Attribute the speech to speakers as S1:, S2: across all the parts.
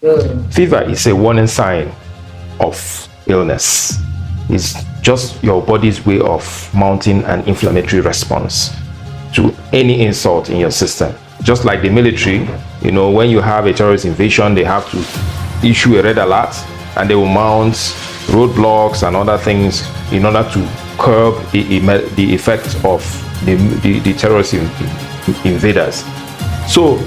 S1: Fever is a warning sign of illness. It's just your body's way of mounting an inflammatory response to any insult in your system. Just like the military, when you have a terrorist invasion, they have to issue a red alert and they will mount roadblocks and other things in order to curb the effect of the terrorist invaders. So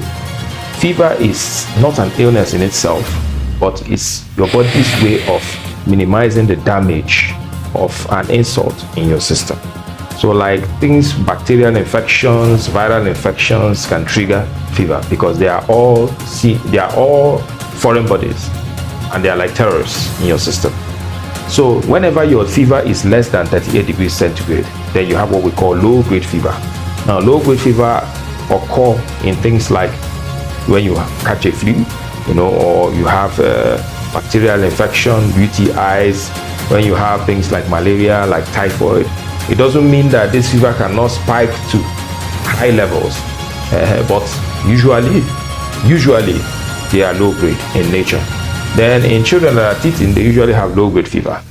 S1: fever is not an illness in itself, but it's your body's way of minimizing the damage of an insult in your system. So like things, bacterial infections, viral infections can trigger fever because they are all foreign bodies and they are like terrorists in your system. So whenever your fever is less than 38 degrees centigrade, then you have what we call low-grade fever. Now, low-grade fever occur in things like when you catch a flu, or you have bacterial infection, UTIs, when you have things like malaria, like typhoid. It doesn't mean that this fever cannot spike to high levels, but usually they are low-grade in nature. Then in children that are teething, they usually have low-grade fever.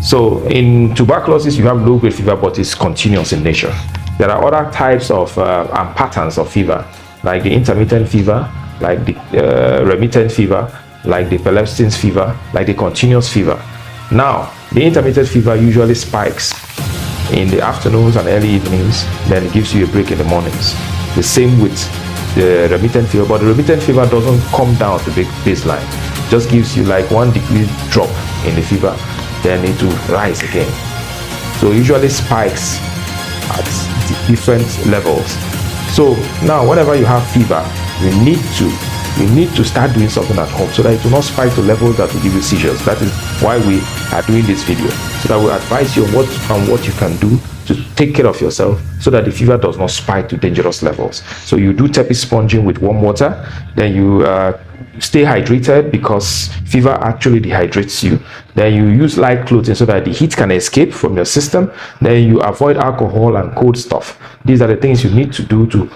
S1: So in tuberculosis, you have low-grade fever, but it's continuous in nature. There are other types of and patterns of fever, like the intermittent fever, like the remittent fever, like the Pelebstin's fever, like the continuous fever. Now, the intermittent fever usually spikes in the afternoons and early evenings, then it gives you a break in the mornings. The same with the remittent fever, but the remittent fever doesn't come down to big baseline. It just gives you like 1 degree drop in the fever, then it will rise again. So it usually spikes at different levels. So now whenever you have fever, you need to start doing something at home so that it will not spike to levels that will give you seizures. That is why we are doing this video, so that we advise you on what you can do to take care of yourself so that the fever does not spike to dangerous levels. So you do tepid sponging with warm water, then you stay hydrated because fever actually dehydrates you. Then you use light clothing so that the heat can escape from your system. Then you avoid alcohol and cold stuff. These are the things you need to do to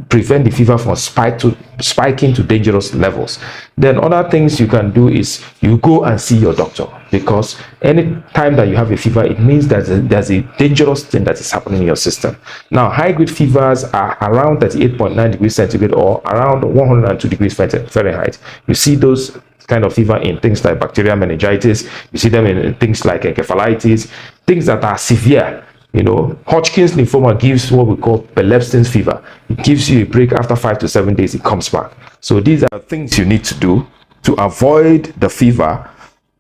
S1: prevent the fever from spiking to dangerous levels. Then other things you can do is you go and see your doctor, because any time that you have a fever, it means that there's a dangerous thing that is happening in your system. Now, high-grade fevers are around 38.9 degrees centigrade or around 102 degrees Fahrenheit. You see those kind of fever in things like bacterial meningitis. You see them in things like encephalitis, things that are severe. Hodgkin's lymphoma gives what we call Pelebstin's fever. It gives you a break after 5 to 7 days, it comes back. So these are things you need to do to avoid the fever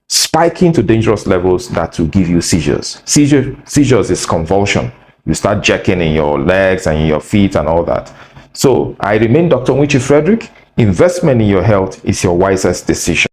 S1: spiking to dangerous levels that will give you seizures. Seizures is convulsion. You start jerking in your legs and in your feet and all that. So I remain Dr. Nwichi Frederick. Investment in your health is your wisest decision.